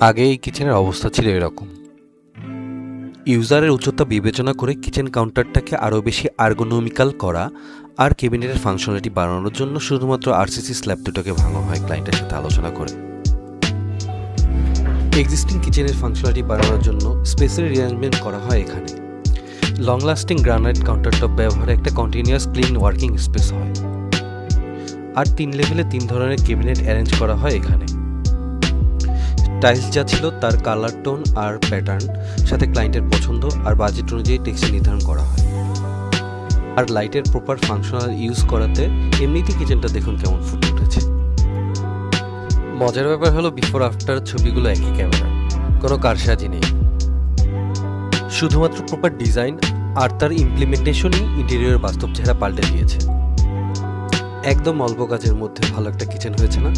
আগে এই কিচেনের অবস্থা ছিল এরকম। ইউজারের উচ্চতা বিবেচনা করে কিচেন কাউন্টারটাকে আরও বেশি আর্গোনমিক্যাল করা আর ক্যাবিনেটের ফাংশনালিটি বাড়ানোর জন্য শুধুমাত্র আরসিসি স্ল্যাব দুটোকে ভাঙা হয় ক্লায়েন্টের সাথে আলোচনা করে। এক্সিস্টিং কিচেনের ফাংশনালিটি বাড়ানোর জন্য স্পেসের রিঅ্যারেঞ্জমেন্ট করা হয় এখানে। লং লাস্টিং গ্রানাইট কাউন্টারটপ ব্যবহারে একটা কন্টিনিউয়াস ক্লিন ওয়ার্কিং স্পেস হয়। আর 3 লেভেলে 3 ধরনের ক্যাবিনেট অ্যারেঞ্জ করা হয় এখানে। টাইলস যা ছিল তার কালার টোন আর প্যাটার্ন সাথে ক্লায়েন্টের পছন্দ আর বাজেট অনুযায়ী টেক্সচার নির্ধারণ করা হয়। আর লাইটের প্রপার ফাংশনাল ইউজ করাতে এমনিতেই কিচেনটা দেখুন কেমন ফুটে উঠেছে। মজার ব্যাপার হলো বিফোর আফটার ছবিগুলো একই ক্যামেরা, কোনো কারসাজি নেই, শুধুমাত্র প্রপার ডিজাইন আর তার ইমপ্লিমেন্টেশনই ইন্টেরিয়র বাস্তব চেহারা পাল্টে দিয়েছে। একদম অল্প কাজের মধ্যে ভালো একটা কিচেন হয়েছে না?